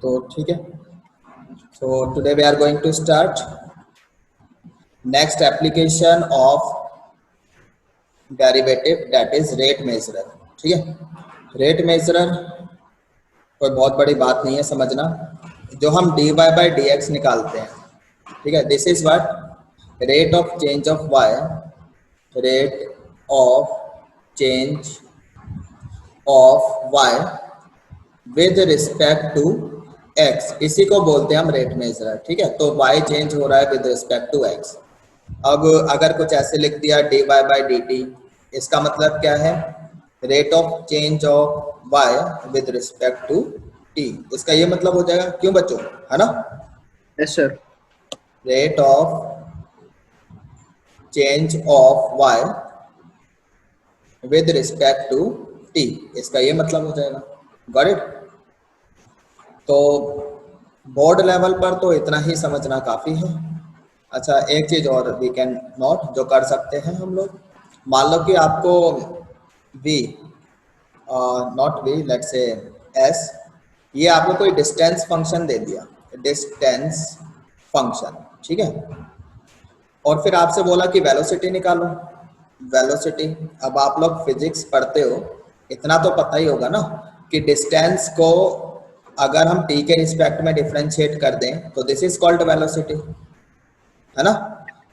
तो ठीक है, so today we are going to start next application of derivative, that is rate measurer। ठीक है, रेट मेजरर कोई बहुत बड़ी बात नहीं है समझना, जो हम dy by dx निकालते हैं। ठीक है, this is what rate of change of y, rate of change of y with respect to x, इसी को बोलते हैं हम रेट मेजरर। ठीक है, तो y चेंज हो रहा है विद रिस्पेक्ट टू x। अब अगर कुछ ऐसे लिख दिया dy by dt, इसका मतलब क्या है, rate of change of y with respect to t, इसका ये मतलब हो जाएगा। क्यों बच्चों, है ना? Yes sir. Rate of change of y with respect to t, इसका ये मतलब हो जाएगा। Got it? तो बोर्ड लेवल पर तो इतना ही समझना काफी है। अच्छा, एक चीज और वी कैन नोट जो कर सकते हैं हम लोग, मान लो कि आपको v not v, let's say s, ये आपको कोई डिस्टेंस फंक्शन दे दिया, डिस्टेंस फंक्शन। ठीक है, और फिर आपसे बोला कि वेलोसिटी निकालो, वेलोसिटी। अब आप लोग फिजिक्स पढ़ते हो, इतना तो पता ही होगा ना कि डिस्टेंस को अगर हम t के रिस्पेक्ट में डिफरेंशिएट कर दें तो दिस इज कॉल्ड वेलोसिटी, है ना?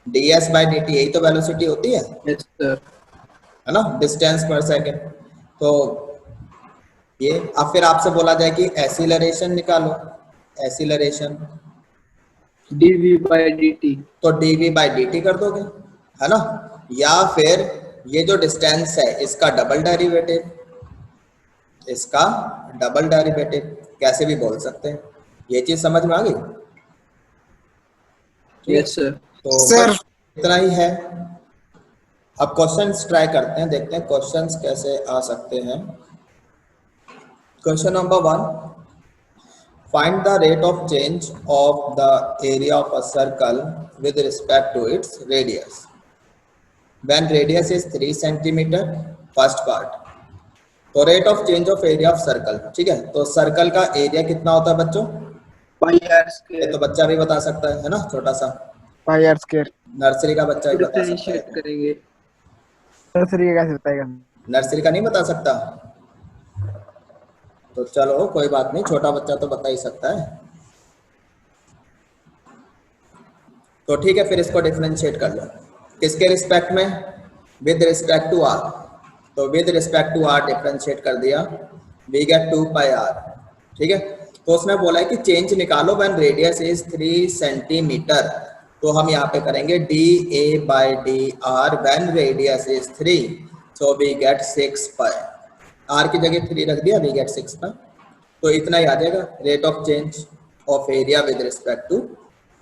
ds by dt, यही तो वेलोसिटी होती है। Yes sir. है ना, डिस्टेंस पर सेकेंड। तो ये अब फिर आपसे बोला जाए कि एसिलरेशन निकालो, एसिलरेशन dv by dt, तो dv by dt कर दोगे, है ना? या फिर ये जो डिस्टेंस है इसका डबल डेरिवेटिव, इसका डबल डेरिवेटिव कैसे भी बोल सकते हैं। ये चीज समझ में आ गई? Yes sir. तो सर इतना ही है। अब क्वेश्चंस ट्राई करते हैं, देखते हैं क्वेश्चंस कैसे आ सकते हैं। Question number 1, find the rate of change of the area of a circle with respect to its radius when radius is 3 centimetre. First part, तो rate of change of area of circle. ठीक है, तो circle का area कितना होता है बच्चों? पाई are ये स्क्वायर। तो बच्चा भी बता सकता है ना, छोटा सा पाई आर स्क्वायर। नर्सरी का बच्चा भी बता सकता डिफरेंशिएट है। करेंगे। नर्सरी का कैसे बताएगा? नर्सरी का नहीं बता सकता? तो चलो कोई बात नहीं, छोटा बच्चा तो बता ही सकता है। तो ठीक है, फिर इसको डिफरेंशिएट कर लो। किसके रिस्पेक्ट में? With respect to r. तो with respect to r differentiate कर दिया, वी गेट 2 पाई आर। ठीक है, तो उसने बोला है कि चेंज निकालो व्हेन रेडियस इज 3 सेंटीमीटर। तो हम यहाँ पे करेंगे D A by D R when radius is 3, so we get 6 pi. R की जगह 3 रख दिया, वी गेट 6 पाई। तो इतना ही आ जाएगा, rate of change of area with respect to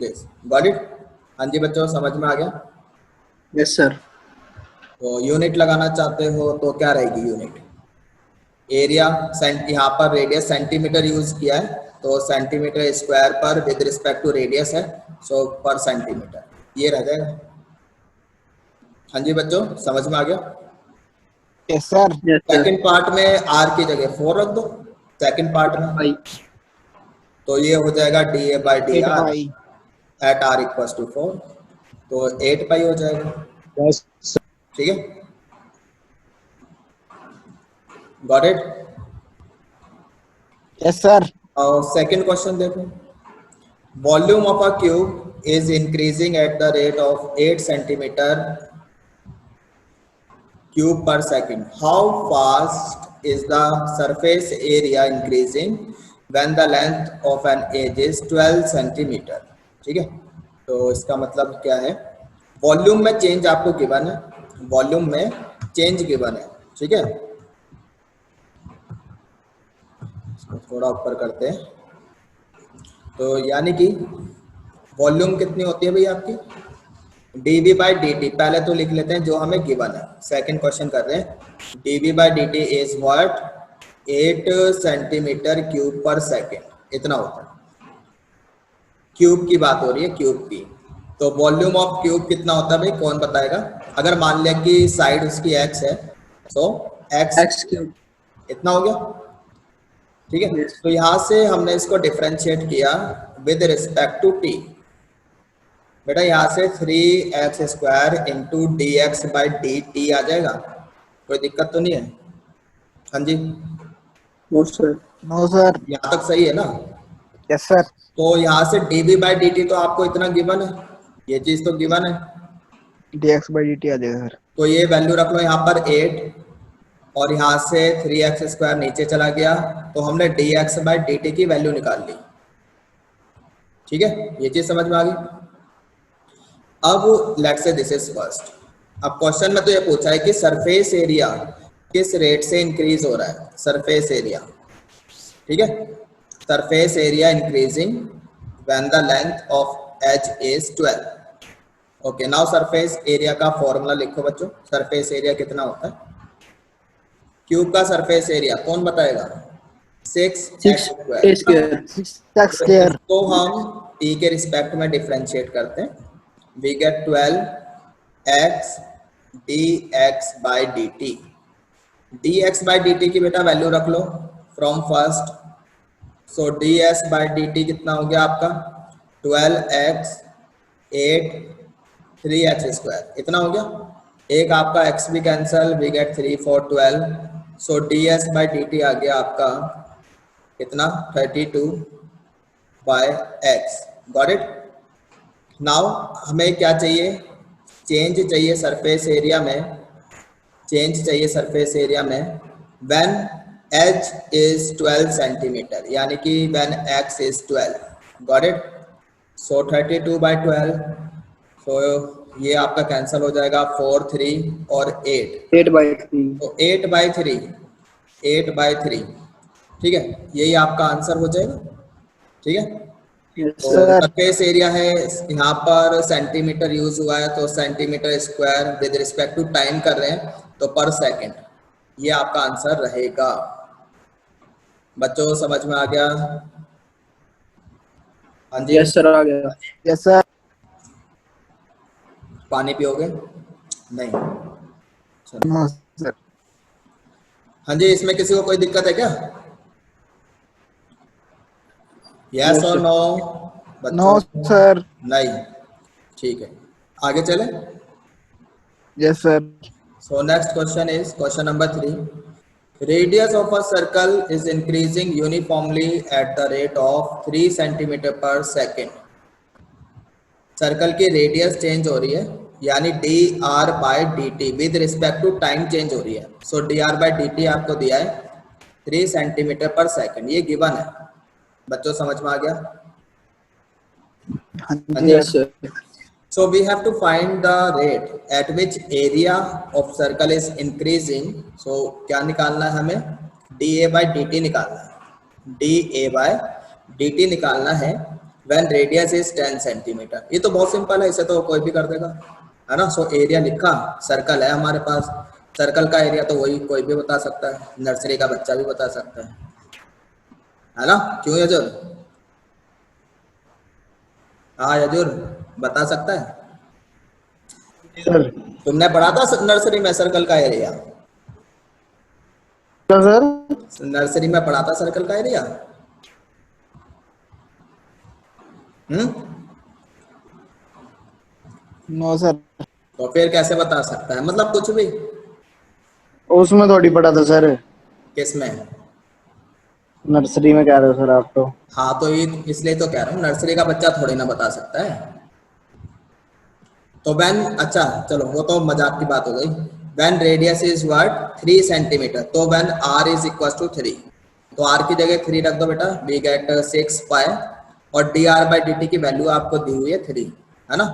this. Got it? हाँ जी बच्चों, समझ में आ गया? Yes sir. तो यूनिट लगाना चाहते हो तो क्या रहेगी यूनिट? एरिया, यहाँ पर रेडियस सेंटीमीटर यूज किया है, तो सेंटीमीटर स्क्वायर पर विद रिस्पेक्ट टू रेडियस है, सो पर सेंटीमीटर, ये रह जाएगा। हाँ जी बच्चों, समझ में आ गया? Yes sir. सेकंड पार्ट में आर की जगह 4 रख दो, सेकंड पार्ट में, पाई। तो ये हो जाएगा d A by d 8 r pi. Eight r equals to 4, तो 8 पाई हो जाएगा। यस ठीक है, गॉट इट? Yes sir. और सेकंड क्वेश्चन देखो, volume of a cube is increasing at the rate of 8 centimetre cube per second, how fast is the surface area increasing when the length of an edge is 12 centimetre. ठीक है, तो इसका मतलब क्या है, volume में change आपको given है, वॉल्यूम में चेंज गिवन है। ठीक है, इसको थोड़ा ऊपर करते हैं, तो यानी कि वॉल्यूम कितनी होती है भाई आपकी? dv बाई dt, पहले तो लिख लेते हैं जो हमें गिवन है, सेकंड क्वेश्चन कर रहे हैं। dv by dt is what? 8 centimetre cube पर सेकेंड, इतना होता है। क्यूब की बात हो रही है, क्यूब की। तो वॉल्यूम ऑफ क्यूब कितना होता है भाई, कौन बताएगा? अगर मान लिया कि साइड उसकी x है, तो एक्स क्यूब। इतना हो गया। ठीक है। Yes. तो यहाँ से हमने इसको डिफरेंशिएट किया विद रिस्पेक्ट टू टी। बेटा यहाँ से 3x² into d x by D t आ जाएगा, कोई दिक्कत तो नहीं है? हाँ जी, No, sir. No sir. यहाँ तक सही है ना? Yes sir. तो यहाँ से dv बाई डी टी तो आपको इतना गिवन है, ये चीज तो गिवन है, dx by dt आ जाएगा सर। तो ये वैल्यू रख लो यहाँ पर 8 और यहाँ से 3x² नीचे चला गया, तो हमने dx बाई डी टी की वैल्यू निकाल ली। ठीक है, ये चीज समझ में आ गई। अब let's say this is first. अब क्वेश्चन में तो ये पूछा है कि सरफेस एरिया किस रेट से इंक्रीज हो रहा है, सरफेस एरिया। ठीक है, surface area increasing when the length of edge is 12। Okay, now surface area का फॉर्मूला लिखो बच्चों। सरफेस एरिया कितना होता है? क्यूब का सरफेस एरिया कौन बताएगा? 6x²। 6x square। तो हम t के रिस्पेक्ट में डिफरेंशिएट करते हैं, we get 12x dx by D t. dx by D t की बेटा वैल्यू रख लो from first. So ds by D T कितना हो गया आपका? 12x 8 3x², इतना हो गया। एक आपका x भी cancel, we get 3 4 12। So ds by D t आ गया आपका कितना? 32 by x। Got it? Now हमें क्या चाहिए? चेंज चाहिए सरफेस एरिया में, चेंज चाहिए सरफेस एरिया में व्हेन एज इज 12 सेंटीमीटर, यानी कि when x is 12। Got it? So 32 by 12, so ये आपका कैंसिल हो जाएगा, 4 3 और 8, 8 by 3. तो 8 बाई 3, 8 बाई 3। ठीक है, यही आपका आंसर हो जाएगा। ठीक है, Yes, तो sir. सरफेस एरिया है, यहाँ पर सेंटीमीटर यूज हुआ है, तो centimetre square with respect to time कर रहे हैं तो पर सेकंड, ये आपका आंसर रहेगा। बच्चों समझ में आ गया? हाँ जी, Yes, sir. आ गया. Yes sir. पानी पियोगे? नहीं, चलो। No sir. हाँ जी, इसमें किसी को कोई दिक्कत है क्या? यस और नो? No sir. नहीं, ठीक है, आगे चले। Yes sir. So next question is question number 3. Radius of a circle is increasing uniformly at the rate of 3 centimeter per second. Circle की रेडियस चेंज हो रही है, यानी d r by D t with respect to time change हो रही है। So d r by D T आपको दिया है 3 सेंटीमीटर पर सेकंड, ये गिवन है। बच्चों समझ में आ गया? हाँ जी Yes, sir. So we have to find the rate at which area of circle is increasing. So क्या निकालना है हमें? dA by dt निकालना है, dA by dt निकालना है when radius is 10 सेंटीमीटर। ये तो बहुत सिंपल है, इसे तो कोई भी कर देगा, है ना। सो एरिया लिखा, सर्कल है हमारे पास, सर्कल का एरिया तो वही कोई भी बता सकता है, नर्सरी का बच्चा भी बता सकता है ना। क्यों यजुर? हाँ यजुर बता सकता है। सर। तुमने पढ़ा था नर्सरी में सर्कल का एरिया? सर नर्सरी में पढ़ा था सर्कल का एरिया? No sir. तो फिर कैसे बता सकता है? मतलब कुछ भी। उसमें थोड़ी पड़ा था सर, किसमें? नर्सरी में कह रहे हो सर आप तो। हाँ तो ये इसलिए तो कह रहा हूँ, नर्सरी का बच्चा थोड़ी ना बता सकता है। तो व्हेन, अच्छा चलो वो तो मजाक की बात हो गई। When radius is what? 3 centimetre, तो when r is equal to 3, तो r की जगह 3 रख दो बेटा, वी गेट 6 पाई, और D r by D t की वैल्यू आपको दी हुई है 3, है ना,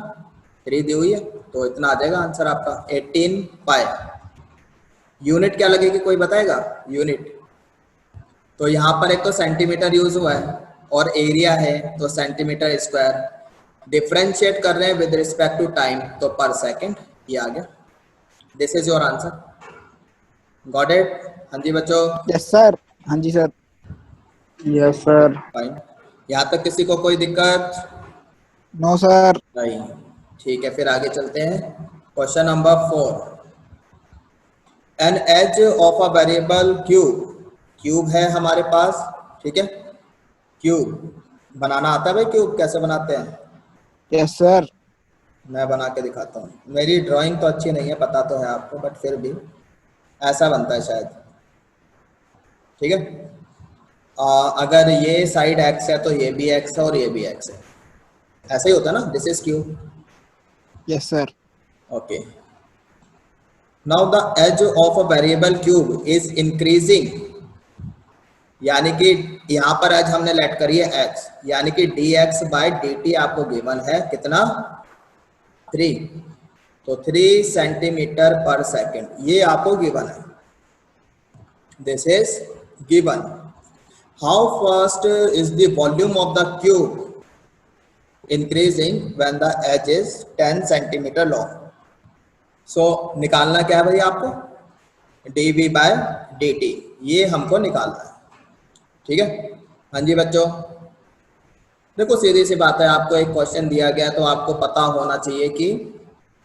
3 दी हुई है, तो इतना आ जाएगा आंसर आपका 18 पाई। यूनिट क्या लगेगी, कोई बताएगा यूनिट? तो यहाँ पर एक तो सेंटीमीटर यूज हुआ है और एरिया है तो सेंटीमीटर स्क्वायर, डिफरेंशिएट कर रहे हैं विद रिस्पेक्ट टू टाइम तो पर सेकंड, ये आ गया। This is your answer. Got it? हाँ जी बच्चों? Yes sir. हाँ जी सर। Yes sir. फाइन, यहाँ तक किसी को कोई दिक्कत? No sir. नहीं, ठीक है, फिर आगे चलते हैं। Question number 4। An edge of a variable cube, cube है हमारे पास, ठीक है। क्यूब बनाना आता है भाई? क्यूब कैसे बनाते हैं? Yes sir. मैं बना के दिखाता हूँ। मेरी ड्राइंग तो अच्छी नहीं है, पता तो है आपको, बट फिर भी ऐसा बनता है शायद। ठीक है। अगर ये साइड एक्स है तो ये भी एक्स है और ये भी एक्स है, ऐसा ही होता है ना? This is cube. Yes sir. Okay, now the edge of a variable cube is increasing, यानी कि यहाँ पर एज हमने लेट करी है एक्स, यानी कि D x by D T आपको गिवन है कितना? 3। तो 3 सेंटीमीटर पर सेकेंड, ये आपको गिवन है। This is given. How fast is the volume of the cube increasing when the edge is 10 centimetre long? So निकालना क्या है भाई आपको? D we by D t, ये हमको निकालना है। ठीक है। हाँ जी बच्चों, देखो सीधी सी बात है, आपको एक क्वेश्चन दिया गया तो आपको पता होना चाहिए कि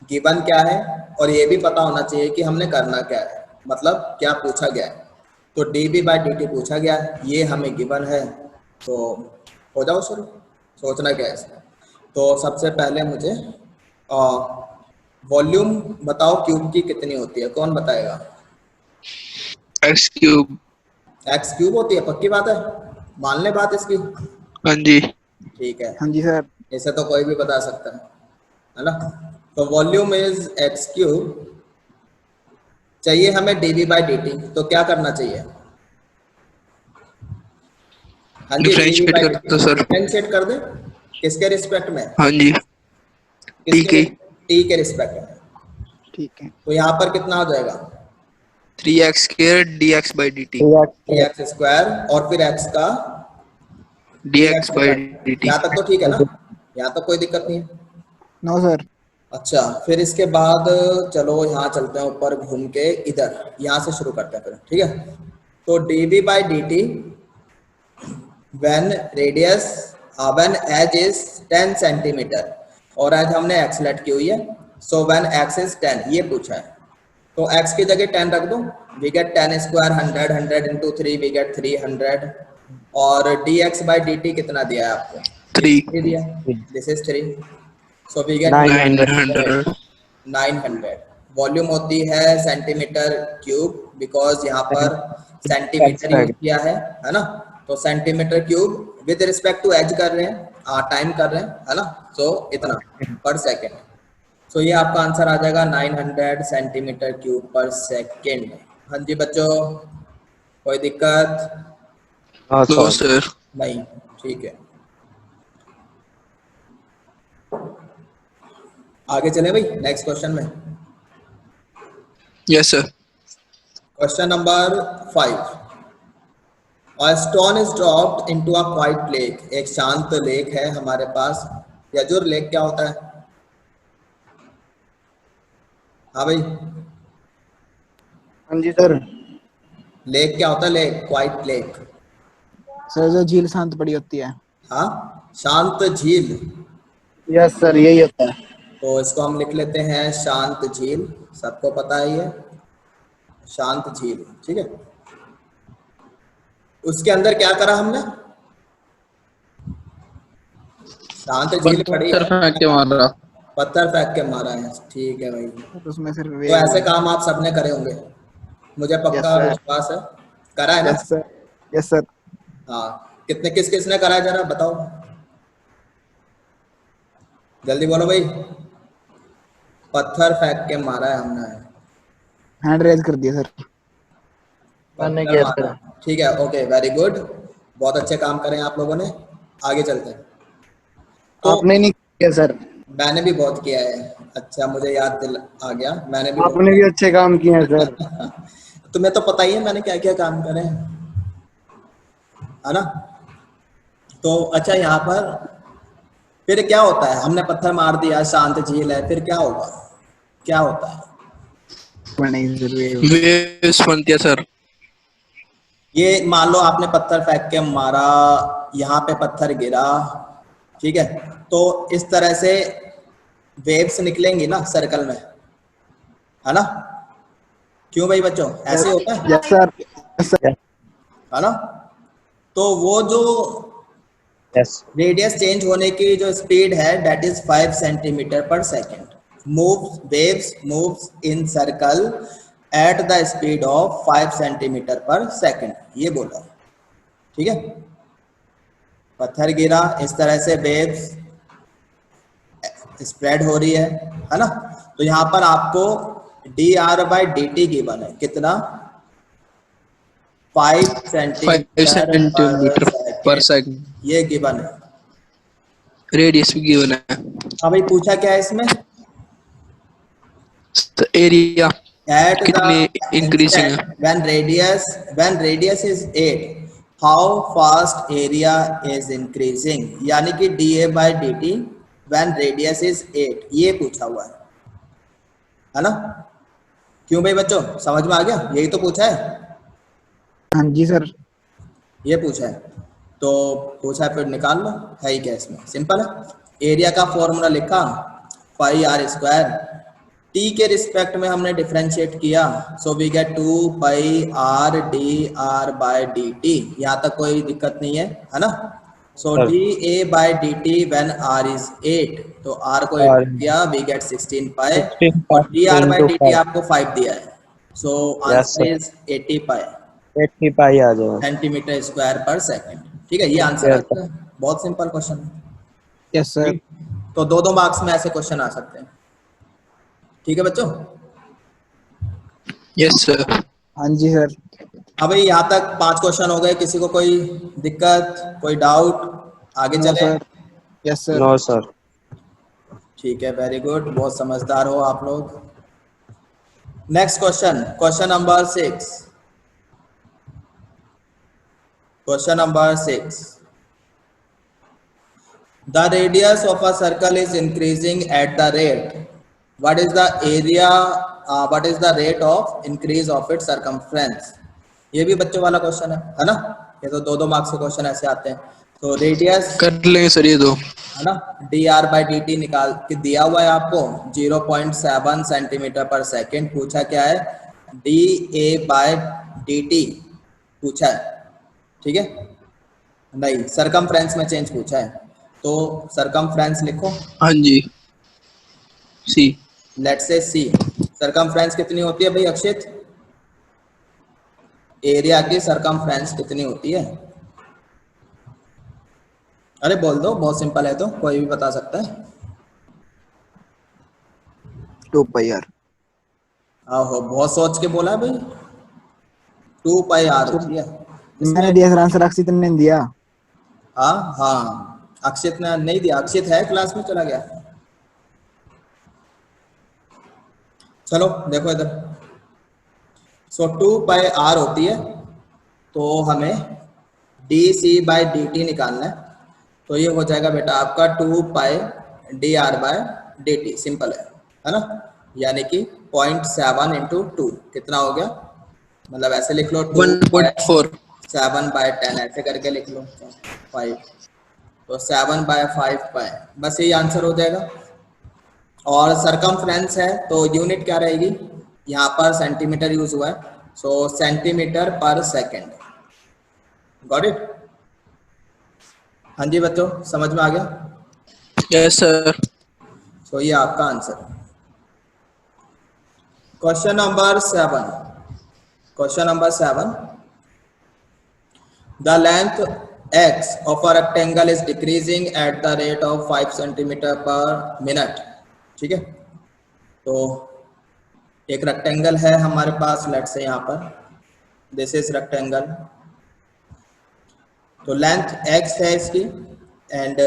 गिवन क्या है, और ये भी पता होना चाहिए कि हमने करना क्या है, मतलब क्या पूछा गया है। तो D V by D T पूछा गया है, ये हमें गिवन है, तो हो जाओ शुरू। सोचना क्या है इसमें? तो सबसे पहले मुझे वॉल्यूम बताओ क्यूब की कितनी होती है, कौन बताएगा? X cube. एक्स क्यूब होती है, पक्की बात है? मान ले बात इसकी। हाँ जी। ठीक है, हाँ जी सर। इसे तो कोई भी बता सकता है ना? तो वॉल्यूम इज एक्स क्यूब। चाहिए हमें D V by D T, तो क्या करना चाहिए? हाँ जी, डिफरेंशिएट कर दो सर। डिफरेंशिएट कर दे। किसके रिस्पेक्ट में? हाँ जी, टी के। टी के रिस्पेक्ट में। ठीक है। तो यहाँ पर कितना हो जाएगा? 3x square D x by D T. D x square और फिर एक्स का D x by D t. यहाँ तक तो ठीक है ना? यहाँ तक कोई दिक्कत नहीं है। No sir. अच्छा, फिर इसके बाद चलो यहाँ चलते हैं ऊपर घूम के, इधर यहाँ से शुरू करते हैं फिर। ठीक है। तो D V by D T when radius when edge is 10 centimetre, और एज हमने एक्स लेट की हुई है, सो व्हेन एक्स इज 10, ये पूछा है। तो एक्स की जगह 10 रख दो, we get 10 square 100, 100 into 3 we get 300, और D x by D T कितना दिया है आपको? 3 दिया, this is 3, so we get 900। 900। Volume होती है सेंटीमीटर क्यूब, बिकॉज यहाँ पर सेंटीमीटर यूज किया है ना? तो centimetre cube with respect to edge कर रहे हैं, टाइम कर रहे हैं, है ना? सो इतना पर सेकेंड। सो ये आपका आंसर आ जाएगा 900 सेंटीमीटर क्यूब पर सेकेंड। हाँ जी बच्चों, कोई दिक्कत? No sir. नहीं, ठीक है। आगे चले भाई नेक्स्ट क्वेश्चन में। Yes sir. Question number 5। A stone is dropped into a quiet lake. एक शांत लेक है हमारे पास। यजुर, लेक क्या होता है? हाँ भाई, हाँ जी सर। लेक क्या होता है? Lake, quite lake. सर जो झील शांत पड़ी होती है। हाँ, शांत झील। यस सर, यही होता है। तो इसको हम लिख लेते हैं शांत झील, सबको पता है ये शांत झील। ठीक है। उसके अंदर क्या करा हमने? शांत झील पड़ी है, फेंक के मारा। पत्थर फेंक के मारा है। ठीक है भाई, तो उसमें सिर्फ तो ऐसे काम आप सबने करे होंगे, मुझे पक्का विश्वास है। करा है ना? Yes sir. Yes sir. हाँ, कितने किस किसने करा है जरा बताओ, जल्दी बोलो भाई। पत्थर फेंक के मारा है हमने। हैंड रेज कर दिया सर। मैंने किया सर। ठीक है, ओके, वेरी गुड, बहुत अच्छे काम करें आप लोगों ने। आगे चलते हैं। तो आपने नहीं किया सर। मैंने भी बहुत किया है। अच्छा, मुझे याद दिल आ गया, मैंने भी आपने भी अच्छे काम किए हैं सर। तुम्हें तो पता ही है मैंने क्या क्या काम करे हैं, है ना? तो अच्छा, यहाँ पर फिर क्या होता है? हमने पत्थर मार दिया, शांत झील है, फिर क्या होगा? क्या होता है? वेव्स बनती है सर। ये मान लो आपने पत्थर फेंक के मारा, यहाँ पे पत्थर गिरा, ठीक है, तो इस तरह से वेव्स निकलेंगी ना सर्कल में, है ना? क्यों भाई बच्चों, ऐसे होता है? Yes sir. है ना? तो वो जो यस रेडियस चेंज होने की जो स्पीड है दैट इज 5 सेंटीमीटर पर second. Waves moves in circle at the speed of 5 centimetre पर सेकेंड, ये बोला. ठीक है, पत्थर गिरा, इस तरह से वेव्स स्प्रेड हो रही है ना. तो यहाँ पर आपको dr/dt गिवन है कितना, 5 5 सेंटीमीटर सेंटीमीटर पर सेकंड. ये गिवन है. रेडियस भी गिवन है. हाँ भाई, पूछा क्या है इसमें, तो एरिया at कितनी the इंक्रीजिंग है. instant when radius is 8 how fast area is increasing, यानी कि dA/dt when radius is 8, ये पूछा हुआ है ना. क्यों भाई बच्चों, समझ में आ गया, यही तो पूछा है. हाँ जी सर. ये पूछा है तो पूछा है, फिर निकाल लो. है ही क्या इसमें, सिंपल है. एरिया का फॉर्मूला लिखा पाई आर स्क्वायर, टी के रिस्पेक्ट में हमने डिफरेंशिएट किया, so we get 2 pi r d are by D t. यहाँ तक कोई दिक्कत नहीं है ना. So D a by D t when r is 8, तो आर को 8 दिया, वी गेट 16 पाई, और D are by D T आपको 5 दिया है. सो आंसर इज 80 पाई 80 पाई आ जाएगा सेंटीमीटर स्क्वायर पर सेकंड. ठीक है, ये आंसर है. बहुत सिंपल क्वेश्चन है. Yes sir. तो 2 मार्क्स में ऐसे क्वेश्चन आ सकते हैं. ठीक है बच्चों. Yes sir. हाँ जी सर. अब यहाँ तक 5 क्वेश्चन हो गए. किसी को कोई दिक्कत, कोई डाउट, आगे नो चले. Sir. Yes sir. No sir. ठीक है, वेरी गुड, बहुत समझदार हो आप लोग. Next question, question number 6. Question number 6. The radius of a circle is increasing at the rate. What is the area? What is the rate of increase of its circumference? ये भी बच्चों वाला question है ना. ये तो 2 मार्क्स के question ऐसे आते हैं. तो रेडियस कर लेंगे सर ये दो, है ना, dr/dt निकाल के दिया हुआ है आपको 0.7 सेंटीमीटर पर सेकेंड. पूछा क्या है, dA/dt पूछा है. ठीक है, नहीं, सरकमफ्रेंस में चेंज पूछा है. तो सरकमफ्रेंस लिखो. हाँ जी. सी. Let's say C. सरकमफ्रेंस कितनी होती है भाई अक्षित, एरिया की सरकमफ्रेंस कितनी होती है? अरे बोल दो, बहुत सिंपल है, तो कोई भी बता सकता है. 2 पाई आर. आहो, बहुत सोच के बोला है भाई. 2 पाई आर होती है. मैंने दिया सर आंसर, अक्षित ने दिया. हाँ, अक्षित ने नहीं दिया. अक्षित है क्लास में, चला गया. चलो देखो इधर. सो 2 पाई आर होती है, तो हमें d c by D t निकालना है. तो ये हो जाएगा बेटा आपका 2 pi d are by D t. Simple है ना. यानी कि 0.7 इंटू 2 कितना हो गया, मतलब ऐसे लिख लो 1.4. 7 बाय 10 ऐसे करके लिख लो 5, तो 7 बाय 5 पाई, बस यही आंसर हो जाएगा. और सरकमफ्रेंस है तो यूनिट क्या रहेगी, यहाँ पर सेंटीमीटर यूज हुआ है, सो सेंटीमीटर पर सेकेंड. Got it. हाँ जी बच्चों, समझ में आ गया. Yes sir. सो ये आपका answer. Question number 7. Question number 7. The length x of a rectangle is decreasing at the rate of 5 centimeter per minute. ठीक है, तो एक रेक्टेंगल है हमारे पास, लेट्स से यहाँ पर दिस इज रेक्टेंगल. तो लेंथ x है इसकी एंड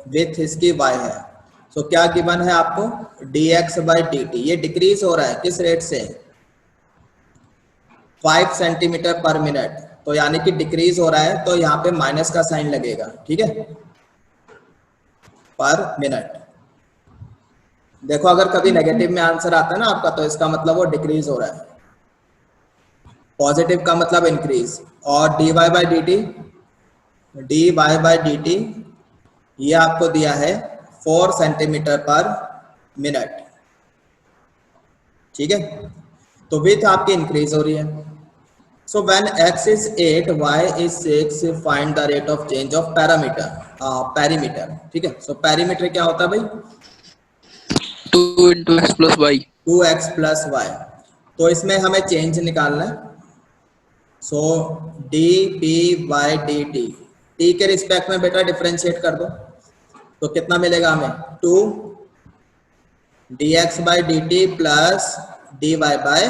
विड्थ इसकी y है. सो क्या गिवन है आपको, dx/dt. ये डिक्रीज हो रहा है किस रेट से, 5 सेंटीमीटर पर मिनट. तो यानी कि डिक्रीज हो रहा है, तो यहाँ पे माइनस का साइन लगेगा. ठीक है, पर मिनट. देखो अगर कभी नेगेटिव में आंसर आता है ना आपका, तो इसका मतलब वो डिक्रीज हो रहा है. पॉजिटिव का मतलब इंक्रीज. और dy/dt ये आपको दिया है 4 सेंटीमीटर पर मिनट. ठीक है, तो विड्थ आपकी इंक्रीज हो रही है. So when x is 8, y is 6, find the rate of change of parameter. Perimeter, ठीक है. So perimeter क्या होता है भाई? 2 into x plus y. 2x plus y. तो इसमें हमें चेंज निकालना है. So d p y d t, t के रिस्पेक्ट में बेटा डिफरेंशिएट कर दो, तो कितना मिलेगा हमें? 2 D x by D T plus D Y by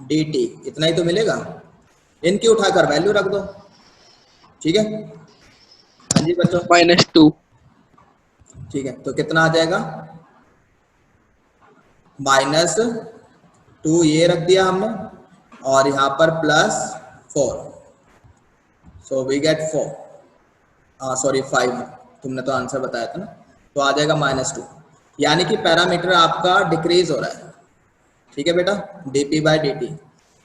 D T, इतना ही तो मिलेगा. इनकी उठाकर वैल्यू रख दो, ठीक है. हाँ जी बच्चों, -2. ठीक है. तो कितना आ जाएगा? -2 ये रख दिया हमने, और यहाँ पर +4. सो वी गेट 4, सॉरी 5, तुमने तो आंसर बताया था ना. तो आ जाएगा -2, यानी कि पैरामीटर आपका डिक्रीज हो रहा है. ठीक है बेटा, dp by D T.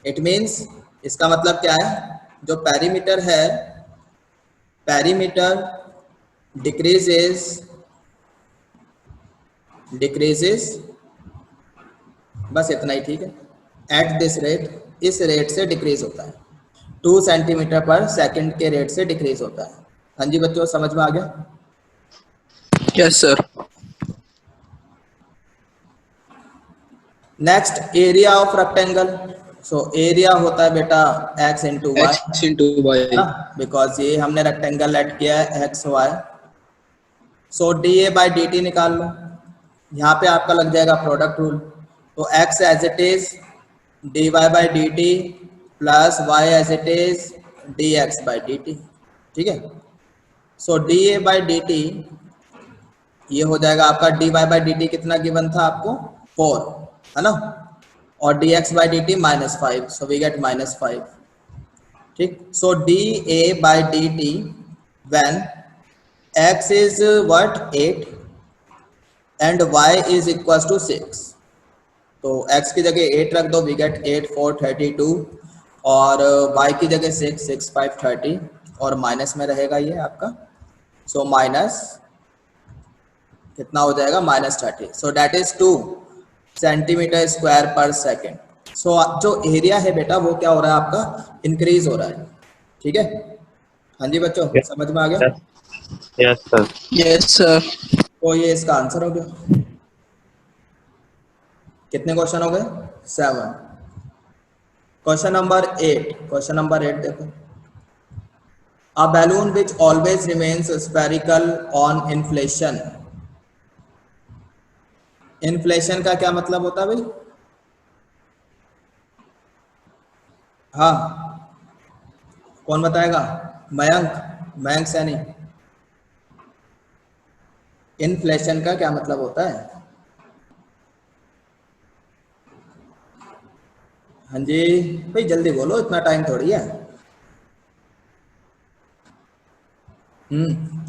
It means, इसका मतलब क्या है? जो पैरीमीटर है, पैरीमीटर डिक्रीजेस, बस इतना ही, ठीक है. एट दिस रेट, इस रेट से डिक्रीज होता है. 2 सेंटीमीटर पर सेकंड के रेट से डिक्रीज होता है. हाँ जी बच्चों, समझ में आ गया? Yes sir. Next, area of rectangle. So area होता है बेटा x into Y, X into y. Because ये हमने रेक्टेंगल लेट किया है X Y. So D A by D T निकाल लो. यहाँ पे आपका लग जाएगा प्रोडक्ट रूल. तो x as it is D Y by D T plus Y as it is D x by D T. ठीक है. So D A by D t ये हो जाएगा आपका d Y by D T, कितना given था आपको? 4, है ना. और D x by D t -5, so we get -5. ठीक. So D A by D T when x is what 8 and y is equal to 6. तो x की जगह 8 रख दो, वी गेट 8 4 32, और y की जगह 6 6 5 30, और माइनस में रहेगा ये आपका. सो माइनस कितना हो जाएगा? -30. So that is 2 centimetre square पर सेकेंड. सो जो एरिया है बेटा वो क्या हो रहा है आपका? इंक्रीज हो रहा है. ठीक है. हाँ जी बच्चों, समझ में आ गया? Yes sir. Yes sir. तो ये इसका आंसर हो गया. कितने क्वेश्चन हो गए? 7. Question number 8. क्वेश्चन नंबर 8 देखो. A balloon which always remains spherical on inflation. Inflation का क्या मतलब होता है भाई? हाँ, कौन बताएगा? मयंक सैनी. इन्फ्लेशन का क्या मतलब होता है? हाँ जी भाई, जल्दी बोलो, इतना टाइम थोड़ी है.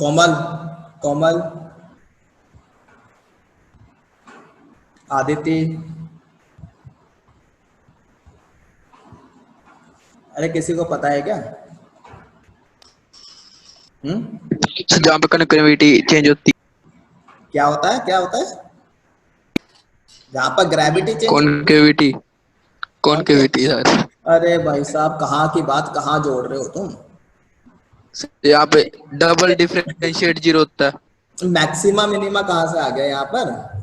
कोमल, आदित्य, अरे किसी को पता है क्या? जहाँ पे कनेक्टिविटी चेंज होती. क्या होता है? जहाँ पर ग्रेविटी चेंज. Concavity sir. अरे भाई साहब, कहाँ की बात कहाँ जोड़ रहे हो तुम? यहाँ पे डबल डिफरेंशिएट 0 होता है. मैक्सिमा मिनिमा कहाँ से आ गया यहाँ पर?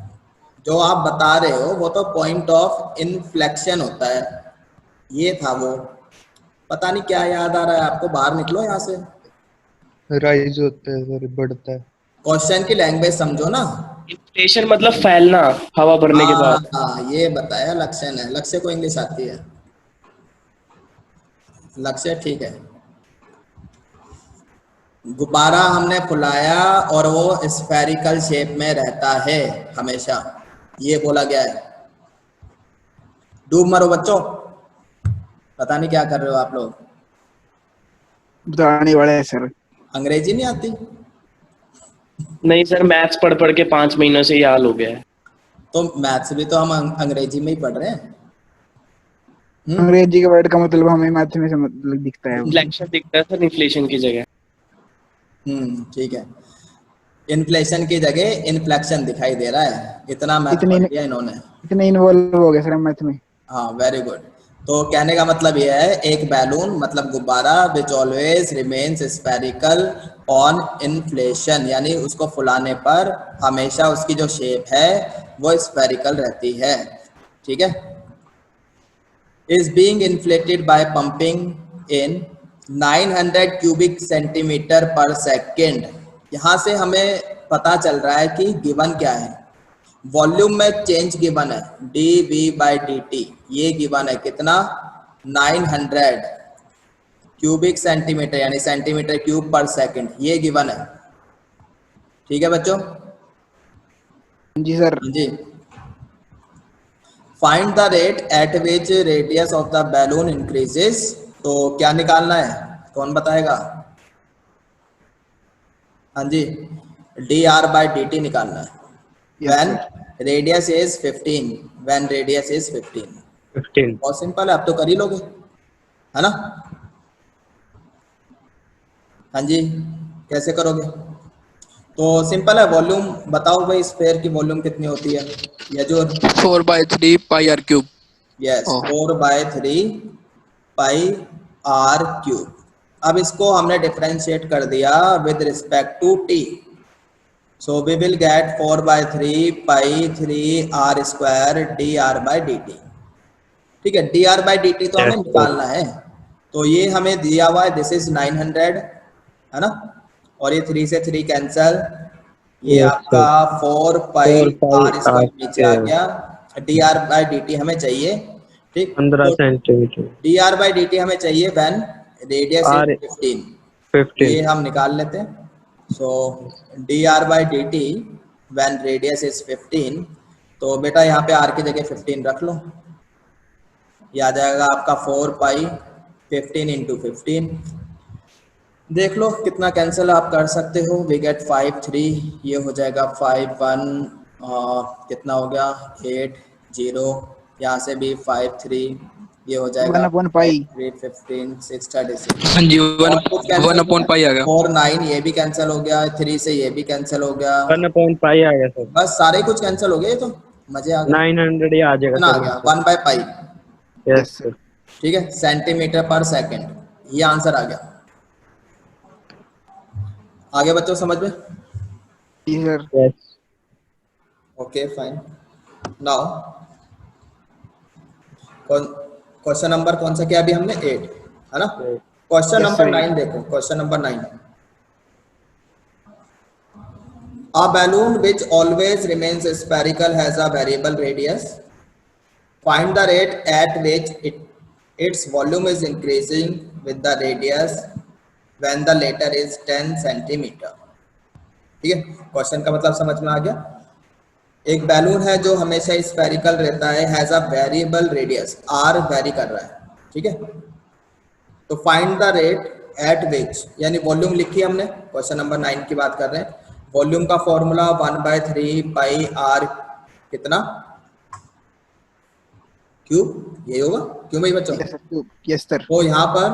जो आप बता रहे हो वो तो पॉइंट ऑफ इन्फ्लेक्शन होता है. ये था वो. पता नहीं क्या याद आ रहा है आपको. बाहर निकलो यहाँ से. राइज होता है सर, बढ़ता है. क्वेश्चन की लैंग्वेज समझो ना. इन्फ्लेशन मतलब फैलना, हवा भरने के बाद. हाँ, ये बताया लक्ष्य ने. लक्ष्य को इंग्लिश आती है. लक्ष्य ठीक है. गुब्बारा हमने फुलाया और वो स्फेरिकल शेप में रहता है हमेशा, ये बोला गया है. डूब मरो बच्चों. पता नहीं क्या कर रहे हो आप लोग. बताने वाले हैं सर. अंग्रेजी नहीं आती? नहीं सर, मैथ्स पढ़ पढ़ के 5 महीनों से ये हाल हो गया है. तो मैथ्स भी तो हम अंग्रेजी में ही पढ़ रहे हैं. अंग्रेजी के वर्ड का मतलब हमें मैथ में मतलब दिखता है. इन्फ्लेक्शन दिखता है सर इन्फ्लेशन की जगह. ठीक है. इन्फ्लेशन की जगह इन्फ्लेक्शन दिखाई दे रहा है. इतना मैथ पढ़ लिया इन्होंने. इतने इन्वॉल्व हो गए सर मैथ में. हाँ, वेरी गुड. तो कहने का मतलब यह है, एक बैलून मतलब गुब्बारा which always remains spherical on inflation, यानी उसको फुलाने पर हमेशा उसकी जो शेप है वो स्फेरिकल रहती है। ठीक है, is being inflated by pumping in 900 cubic centimetre पर सेकेंड। यहाँ से हमें पता चल रहा है कि गिवन क्या है, वॉल्यूम में चेंज गिवन है dV/dt, ये गिवन है कितना 900 क्यूबिक सेंटीमीटर यानी सेंटीमीटर क्यूब पर सेकेंड, ये गिवन है। ठीक है बच्चों? जी सर। जी। Find the rate at which radius of the balloon increases. तो क्या निकालना है, कौन बताएगा? हाँ जी, dr/dt निकालना है। When radius is 15, when radius is 15। 15। बहुत सिंपल है, आप तो कर ही लोगे, है ना? हाँ जी, कैसे करोगे? तो सिंपल है, वॉल्यूम बताओ भाई, स्फेयर की वॉल्यूम कितनी होती है? ये जो 4/3 pi r cube. Yes, Oh. 4/3 pi r cube. अब इसको हमने डिफरेंशिएट कर दिया with respect to t, so we will get 4/3 pi 3 are square dr/dt। ठीक है, dr/dt तो हमें Yes, निकालना है, तो ये हमें दिया हुआ है, दिस इज 900, है ना? और ये 3 से 3 कैंसल, ये Yes, आपका 4 पाई 4 पाई आर स्क्वायर नीचे आ R गया, dr/dt हमें चाहिए। ठीक, 15 तो सेंटीमीटर dr/dt हमें चाहिए व्हेन रेडियस R इज 15, 15। ये हम निकाल लेते हैं। सो dr/dt व्हेन रेडियस इज 15, तो बेटा यहाँ पे r की जगह 15 रख लो, ये आ जाएगा आपका 4 पाई 15 इंटू 15। देख लो कितना कैंसिल आप कर सकते हो, वी गेट 5 3, ये हो जाएगा 5 1, कितना हो गया 8 0, यहाँ से भी 5 3, ये हो जाएगा 1/पाई। 3 15 6 36। हाँ जी, और कुछ कैंसिल 1/पाई आ गया। 4 9, ये भी कैंसिल हो गया, 3 से ये भी कैंसिल हो गया, 1 पाई आ गया सर। बस सारे कुछ कैंसिल हो गए, ये तो मजे आ गए। 900 ही आ जाएगा कितना आ सर। गया 1/पाई, यस यस सर। सर। ठीक है, सेंटीमीटर पर सेकेंड, ये आंसर आ गया। आगे बच्चों समझ में? जी sir. Yes. Okay fine. Now question number कौन सा किया अभी हमने? 8, है ना? Question Yes, number sir. 9 देखो, question number 9। A balloon which always remains spherical has a variable radius. Find the rate at which its volume is increasing with the radius when the latter is 10 centimetre. ठीक है, question का मतलब समझ में आ गया? एक बैलून है जो हमेशा स्फेरिकल रहता है, has a variable radius, R vary कर रहा है। ठीक है, तो find the rate at which, यानी वॉल्यूम लिखी हमने, क्वेश्चन नंबर 9 की बात कर रहे हैं। वॉल्यूम का फॉर्मूला 1/3 पाई आर कितना क्यूब, ये होगा क्यों भाई बच्चों? Yes sir. Yes sir. तो यहाँ पर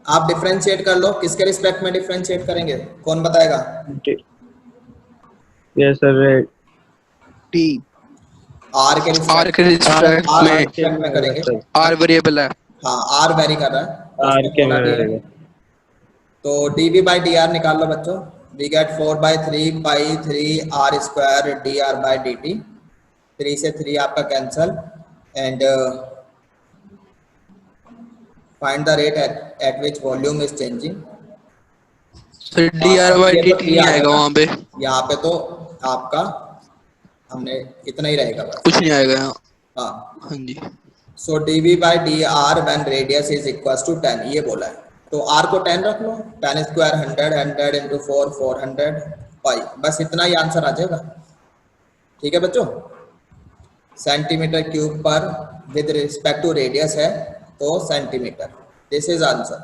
आप डिफरेंशिएट कर लो, किसके रिस्पेक्ट में डिफरेंशिएट करेंगे, कौन बताएगा? Yes sir. टी। आर के आर के रिस्पेक्ट में करेंगे। आर वेरिएबल है। हाँ, आर वेरी कर रहा है, तो आर उसको के बोला में भी है। रहेगा। तो dv/dr निकाल लो बच्चों, we get 4/3 pi 3 are square dr/dt, 3 से 3 आपका cancel, and find the rate at which volume is changing. फिर dr/dt नहीं आएगा वहाँ पे, यहाँ पे तो आपका हमने इतना ही रहेगा बस। कुछ नहीं आएगा यहाँ। हाँ, हाँ जी। सो dv/dr when radius is equal to 10, ये बोला है, तो r को 10 रख लो, 10 स्क्वायर 100, 100 इंटू 4 400 पाई, बस इतना ही आंसर आ जाएगा। ठीक है बच्चों, centimetre cube per with respect to radius है तो सेंटीमीटर, दिस इज आंसर।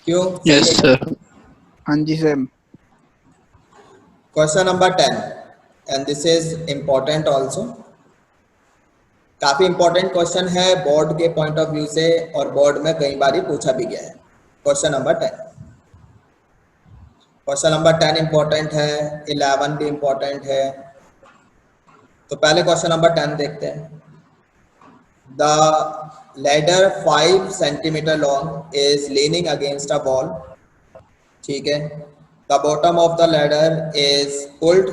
क्यों? Yes sir. हाँ जी sir. Question number 10, and this is important also, काफी इंपॉर्टेंट क्वेश्चन है बोर्ड के पॉइंट ऑफ व्यू से, और बोर्ड में कई बार ही पूछा भी गया है। Question number 10, question number 10 important है, 11 भी इंपॉर्टेंट है। तो पहले क्वेश्चन नंबर 10 देखते हैं। the ladder 5 centimeter long is leaning against a wall, ठीक है, the bottom of the ladder is pulled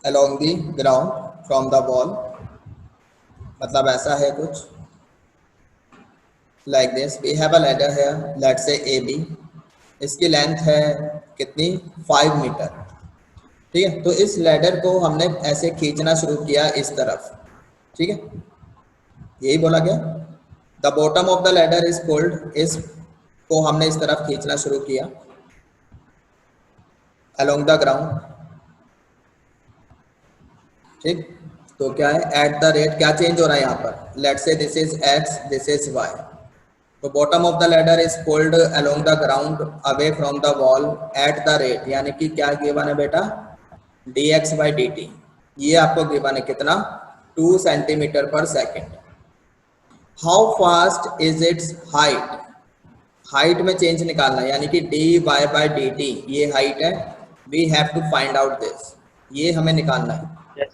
along the ground from the wall, मतलब ऐसा है कुछ, like this we have a ladder here, let's say AB, इसकी length है कितनी 5 metre, ठीक है। तो इस लैडर को हमने ऐसे खींचना शुरू किया इस तरफ, ठीक है, यही बोला गया, the bottom of the ladder is pulled, इस को हमने इस तरफ खींचना शुरू किया अलोंग द ग्राउंड, ठीक। तो क्या है, एट द रेट, क्या चेंज हो रहा है यहाँ पर, let's say this is x, this is y, तो bottom of the ladder is pulled along the ground away from the wall at the rate, यानी कि क्या गिवन है बेटा, dx by dt, ये आपको गिवन है कितना, 2 सेंटीमीटर पर second. How fast is its height, height में चेंज निकालना है, यानी कि dy by dt, ये हाइट है, we have to find out this, ये हमें निकालना है, Yes.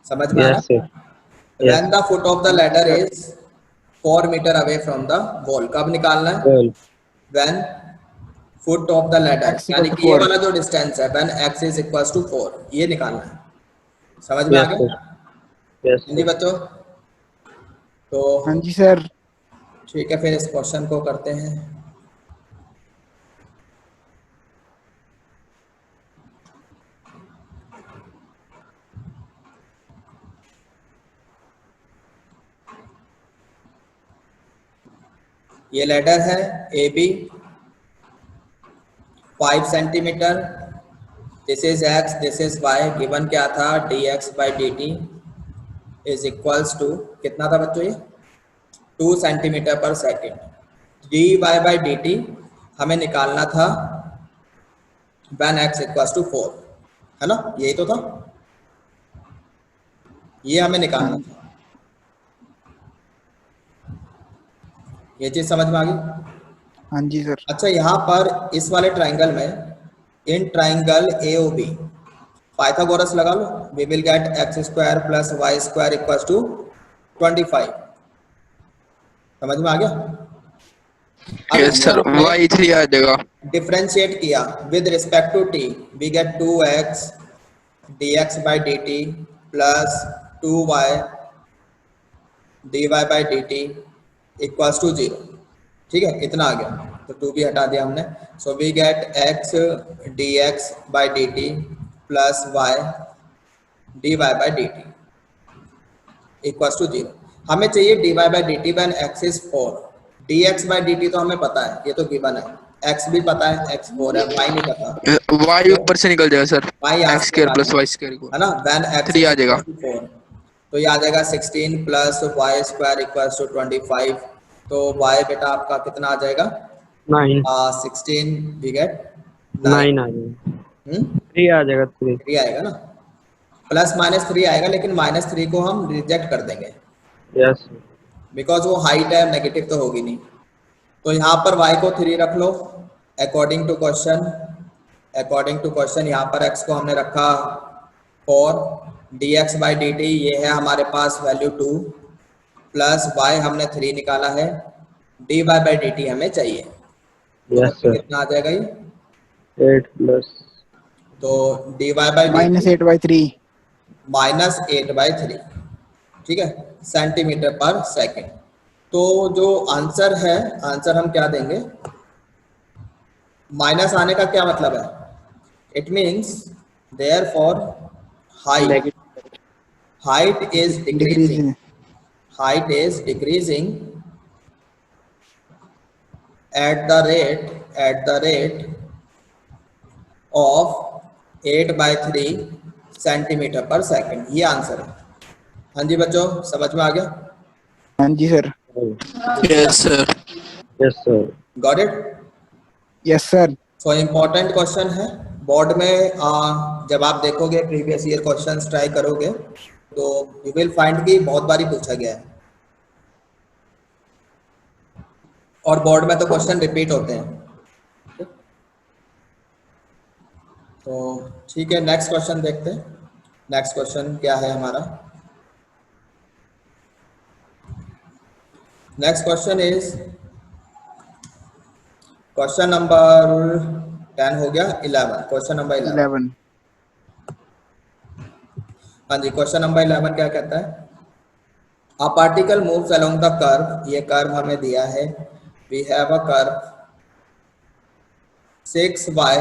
समझ में आ रहा Yes, sir. है। When the foot of the ladder is 4 metre away from the wall, कब निकालना है, Well, when foot of the ladder, X equal यानी to कि ये 4. वाला जो डिस्टेंस है, when x is equals to 4, ये निकालना है, समझ में आ yes, गया sir. Yes, Hindi sir. बच्चों। तो हाँ जी सर। ठीक है, फिर इस क्वेश्चन को करते हैं। ये लैडर है A B 5 centimetre, this is x, this is Y, given क्या था, D x by D T is equals to कितना था बच्चों, ये 2 सेंटीमीटर पर second. D Y by D T हमें निकालना था when x इक्वल्स टू 4, है ना, यही तो था, ये हमें निकालना था, ये चीज समझ में आ गई। हाँ जी सर। अच्छा, यहाँ पर इस वाले ट्राइंगल में, इन ट्राइंगल AOB पाइथागोरस लगा लो, we will get x square plus Y square equals to 25, समझ में आ गया। यस सर, y3 आ जाएगा। डिफरेंशिएट किया with respect to t, we get 2x dx by dt plus 2y dy by dt equals to 0, ठीक है, इतना आ गया, तो 2 भी हटा दिया हमने, so we get x dx by dt plus y dy by dt equals to 0। हमें चाहिए dy by dt when x is 4, dx by dt तो हमें पता है, ये तो गिवन है, x भी पता है, x 4 है, y नहीं पता, y ऊपर से निकल जाएगा सर, y यहाँ x से स्क्वायर निकाल, प्लस y स्क्वायर है ना, when x 3 आ जाएगा। 4, तो ये आ जाएगा 16 plus Y square equals to 25, तो y बेटा आपका कितना आ जाएगा, 9. 16 वी गेट 9 आ जाएगा. 3 आ जाएगा. 3. 3 आएगा ना, प्लस माइनस 3 आएगा, लेकिन माइनस 3 को हम रिजेक्ट कर देंगे Yes. बिकॉज वो हाइट है, नेगेटिव तो होगी नहीं, तो यहाँ पर y को 3 रख लो अकॉर्डिंग टू क्वेश्चन, यहाँ पर x को हमने रखा 4, dx by dt ये है हमारे पास वैल्यू 2, प्लस y हमने 3 निकाला है, dy by dt हमें चाहिए, Yes तो sir. कितना आ जाएगा ये, 8 plus. तो dy by dt -8/3 -8/3, ठीक है, सेंटीमीटर पर सेकेंड। तो जो आंसर है, आंसर हम क्या देंगे, माइनस आने का क्या मतलब है, it means therefore height is decreasing, height is decreasing at the rate of 8/3 centimetre पर सेकेंड, ये आंसर है। हाँ जी बच्चों, समझ में आ गया, हाँ जी sir. Yes sir. Yes sir. Got it. Yes sir. So important question है, बोर्ड में जब आप देखोगे प्रीवियस ईयर क्वेश्चंस ट्राई करोगे तो यू विल फाइंड कि बहुत बारी पूछा गया है, और बोर्ड में तो क्वेश्चन रिपीट होते हैं। तो ठीक है, नेक्स्ट क्वेश्चन देखते हैं। नेक्स्ट क्वेश्चन क्या है हमारा, next question is question number 10 हो गया, 11 क्वेश्चन नंबर 11। 11। हाँ जी, क्वेश्चन नंबर 11 क्या कहता है? A particle moves along the curve, ये कर्व हमें दिया है, we have a curve 6y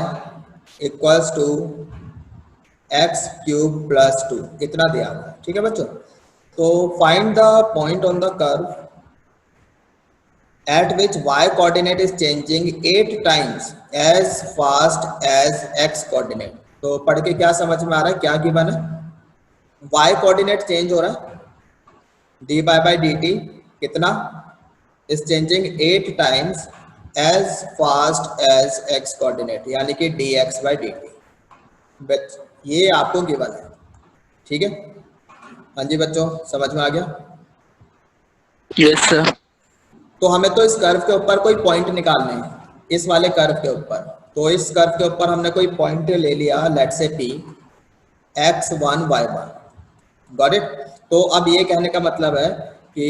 equals to X cube plus 2, इतना दिया हुआ है, ठीक है बच्चों। तो find the point on the curve at which y coordinate is changing 8 times as fast as x coordinate। तो पढ़ के क्या समझ में आ रहा है, क्या गिवन है? y कोऑर्डिनेट चेंज हो रहा है, dy by dt कितना is changing 8 times as fast as x coordinate, यानी कि dx by dt। बस ये आपको गिवन है, ठीक है। हाँ जी बच्चों, समझ में आ गया? Yes sir. तो हमें तो इस कर्व के ऊपर कोई पॉइंट निकालने हैं, इस वाले कर्व के ऊपर। तो इस कर्व के ऊपर हमने कोई पॉइंट ले लिया, let's say p x1 y1, got it. तो अब ये कहने का मतलब है कि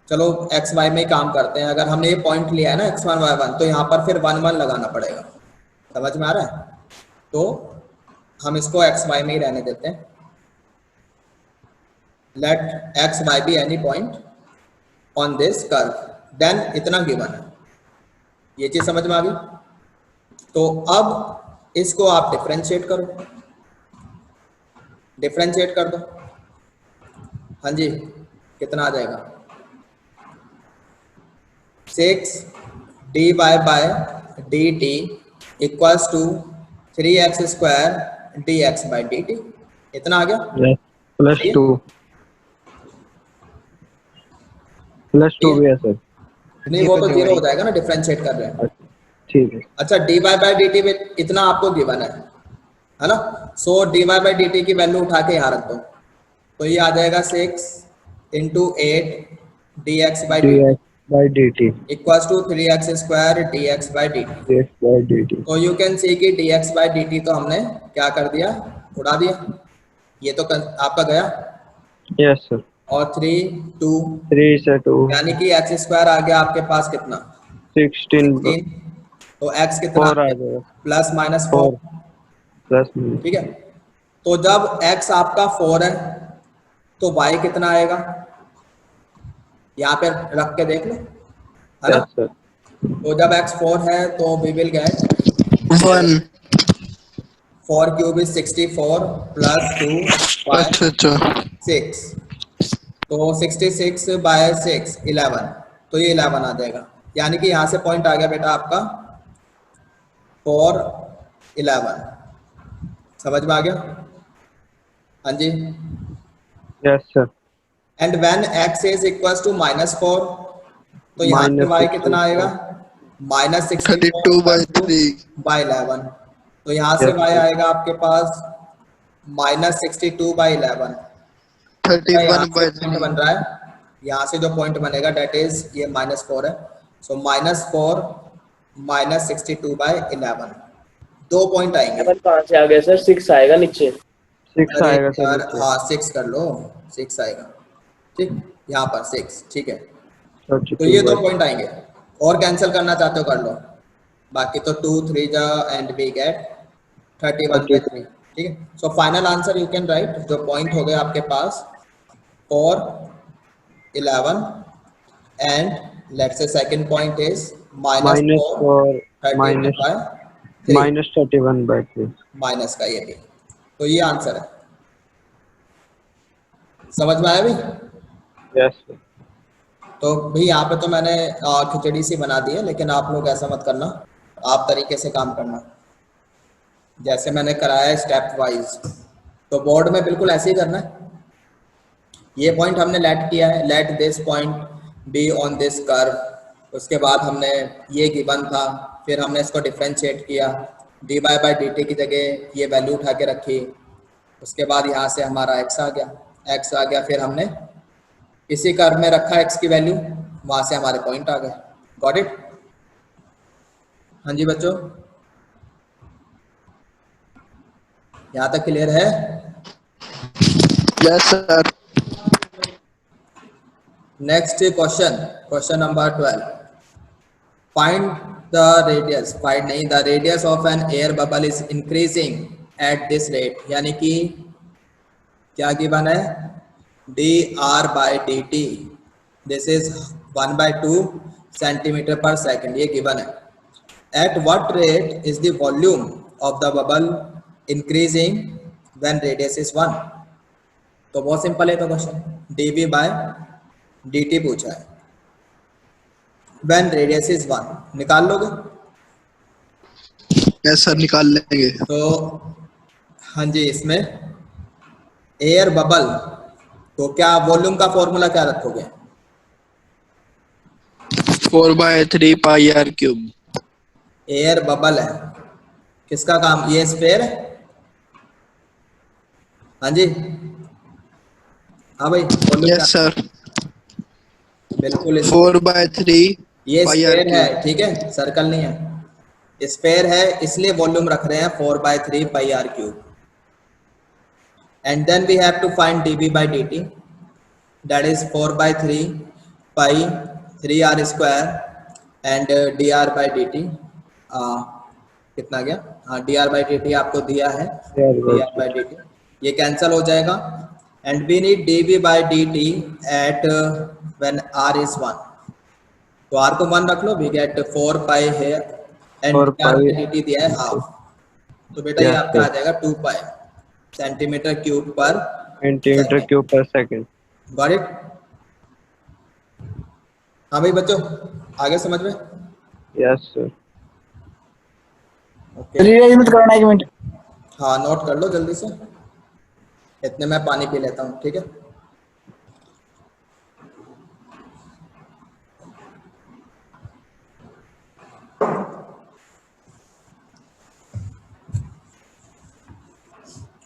चलो एक्स वाई में ही काम करते हैं। अगर हमने ये पॉइंट लिया है ना x1 y1, तो यहाँ पर फिर 1 1 लगाना पड़ेगा, समझ में आ रहा है? तो हम इसको एक्स वाई में ही रहने देते हैं, let X Y be any point on this curve, then इतना गिवन है। ये चीज समझ में आ गई? तो अब इसको आप डिफरेंशिएट करो, डिफरेंशिएट कर दो। हाँ जी, कितना आ जाएगा? 6 dy by dt equals to 3x square dx by dt, इतना आ गया। प्लस 2 भी है सर। नहीं, वो तो जीरो हो जाएगा ना, डिफरेंशिएट कर रहे हैं। ठीक है। अच्छा, dy बाई dt में इतना आपको गिवन है ना? सो dy बाई dt की वैल्यू उठा के यहाँ रख दो, तो ये आ जाएगा 6 into 8 dx by dt equals to 3x square dx by dt। तो यू कैन सी कि dx बाई dt तो हमने क्या कर दिया, उड़ा दिया। ये तो आपका गया, यस सर। और 3 2 3 से 2 यानी कि x स्क्वायर आ गया आपके पास कितना, 16 तो x कितना 4 आ जाएगा, प्लस माइनस 4, प्लस ठीक है। तो जब x आपका 4 है तो y कितना आएगा, यहाँ पे रख के देख लो, है ना? Yes sir. तो जब x 4 है तो we will get 1। 4 cube is 64 plus 2 by अच्छा अच्छा। 6, तो 66 बाय 6 11, तो ये 11 आ जाएगा। यानी कि यहाँ से पॉइंट आ गया बेटा आपका 4 11, समझ में आ गया? हाँ जी। Yes sir. And when x is equals to -4, तो यहाँ पे y कितना आएगा, -32 बाई 3 बाई 11, तो यहाँ से y आएगा आपके पास -62 बाई 11। 31 by point 3। बन रहा है, यहाँ से जो पॉइंट बनेगा डेट इज ये -4 है, सो -4 -62 बाई 11, 2 पॉइंट आएंगे। 11 कहाँ से आ गया सर? 6 आएगा नीचे। 6 अरे आएगा सर यार, नीचे। हाँ 6 कर लो, 6 आएगा, ठीक, यहाँ पर 6, ठीक है। तो ये 2 पॉइंट आएंगे, और कैंसिल करना चाहते हो कर लो, बाकी तो 2 3 जा एंड वी गेट 31 बाई 3, ठीक है। So final answer you can write, जो पॉइंट हो गए आपके पास 4 11 and let's say second point is -4 31 by 3, -31 by 3। Minus का ये भी, तो ये आंसर है। समझ में आया भी? Yes sir. तो भाई यहाँ पे तो मैंने खिचड़ी सी बना दी है, लेकिन आप लोग ऐसा मत करना, आप तरीके से काम करना जैसे मैंने कराया है स्टेप वाइज। तो बोर्ड में बिल्कुल ऐसे ही करना है। ये पॉइंट हमने लेट किया है, let this point be on this curve. उसके बाद हमने ये गिवन था, फिर हमने इसको डिफरेंशिएट किया, dy बाई dt की जगह ये वैल्यू उठा के रखी। उसके बाद यहाँ से हमारा x आ गया, फिर हमने इसी कर्व में रखा x की वैल्यू, वहां से हमारे पॉइंट आ गए। Got it? हाँ जी बच्चों, यहाँ तक क्लियर है? Yes sir. Next question, question number 12, find the radius, find नहीं, the radius of an air bubble is increasing at this rate, यानी कि क्या गिवन है, d r by D t, this is 1/2 centimetre पर second, ये given है। At what rate is the volume of the bubble increasing when radius is 1। तो बहुत simple है तो question, D we by D T पूछा है, व्हेन रेडियस इज 1, निकाल लोगे? यस सर, निकाल लेंगे। तो हाँ जी, इसमें एयर बबल, तो क्या वॉल्यूम का फॉर्मूला क्या रखोगे? 4/3 pi r cube. Air bubble है, किसका काम, ये स्फेयर है, हाँ जी, हाँ भाई वॉल्यूम यस सर, बिल्कुल 4/3 ये पाई आर स्फेयर है, क्यूब। ठीक है, सर्कल नहीं है, स्फेयर है, इसलिए वॉल्यूम रख रहे हैं 4/3 pi r cube. And then we have to find dv by dt, that is 4/3 pi 3r square and dr by dt, कितना गया, हाँ dr by dt आपको दिया है, dr by dt ये कैंसल हो जाएगा। And we need dv by dt at when r is 1, तो r को 1 रख लो, वी गेट 4 pi है and 4 dr by pi dt दिया है हाफ, तो बेटा ये Yes, आपका आ sir. जाएगा 2 pi सेंटीमीटर क्यूब पर centimetre cube per second. Got it? हाँ भाई बच्चों, आगे समझ में? Yes sir. ओके, रीअरेंजमेंट करना है, 1 मिनट। हाँ नोट कर लो जल्दी से, इतने मैं पानी पी लेता हूँ, ठीक है।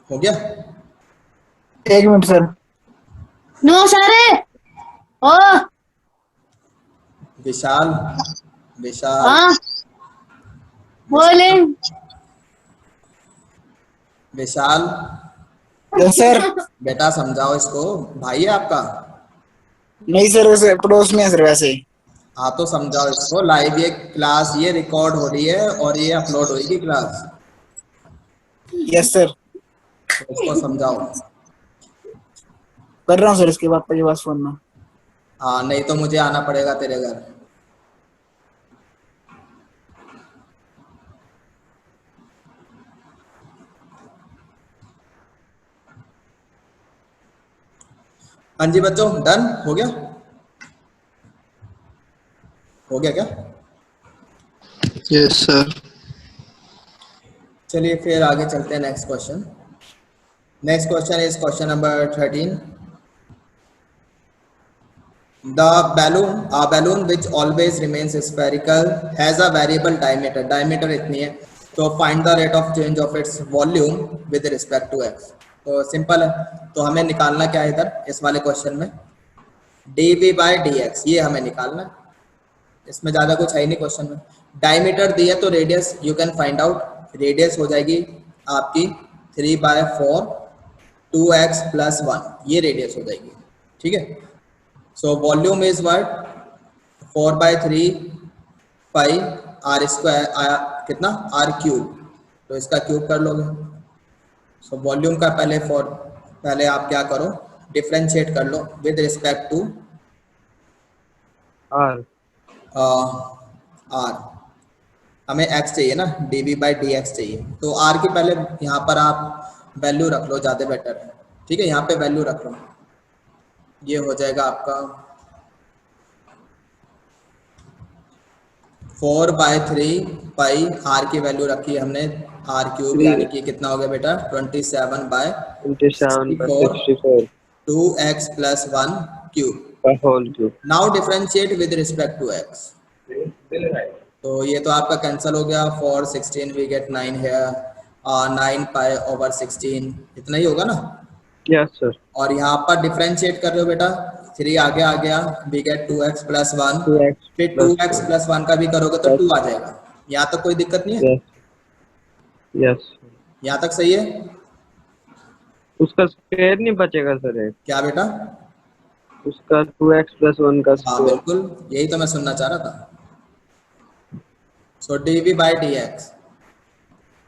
हो गया? 1 मिनट सर। नो सारे ओ विशाल, विशाल, हाँ बोले विशाल, यस सर। बेटा समझाओ इसको, भाई है आपका? नहीं सर, वैसे पड़ोस में है सर वैसे। हाँ तो समझाओ इसको, लाइव ये क्लास ये रिकॉर्ड हो रही है और ये अपलोड होगी क्लास, यस सर, तो इसको समझाओ। कर रहा हूँ सर, इसके पापा के पास फोन में। हाँ नहीं तो मुझे आना पड़ेगा तेरे घर। हाँ जी बच्चों, डन हो गया? हो गया क्या? Yes sir. चलिए फिर आगे चलते हैं next question. Next question is question number 13। The balloon, a balloon which always remains spherical has a variable diameter, diameter इतनी है, तो find the rate of change of its volume with respect to x। तो simple है, तो हमें निकालना क्या है इधर इस वाले क्वेश्चन में, dv by dx, ये हमें निकालना है, इसमें ज़्यादा कुछ है ही नहीं क्वेश्चन में। डायमीटर दी है तो radius you can find out, radius हो जाएगी आपकी 3/4 2x + 1, ये रेडियस हो जाएगी, ठीक है। So volume is what, 4/3 pi are square, कितना r क्यूब, तो इसका क्यूब कर लोगे। सो वॉल्यूम का पहले आप क्या करो, डिफरेंशिएट कर लो with respect to r. R, हमें x चाहिए ना, dv by dx चाहिए, तो r की पहले यहाँ पर आप वैल्यू रख लो, ज़्यादा बेटर है, ठीक है। यहाँ पे वैल्यू रख लो, ये हो जाएगा आपका 4/3 पाई, r की वैल्यू रखी है हमने r क्यूब, यानी कि कितना हो गया बेटा 27/64 2x + 1 cube. Whole cube. Now differentiate with respect to x, तो ये तो आपका कैंसिल हो गया, 4 16 वी गेट 9 है, 9π/16 इतना ही होगा ना। Yes sir. और यहाँ पर डिफरेंशिएट कर रहे हो बेटा, 3 आगे आ गया, वी गेट 2x + 1, 2x फिर 2x + 1 का भी करोगे तो 2 आ जाएगा। यहाँ तक कोई दिक्कत नहीं है? Yes yes. यहाँ तक सही है? उसका स्क्वायर नहीं बचेगा सर एक? क्या बेटा? उसका 2x+1 का हाँ स्क्वायर। बिल्कुल, यही तो मैं सुनना चाह रहा था। सो dv/dx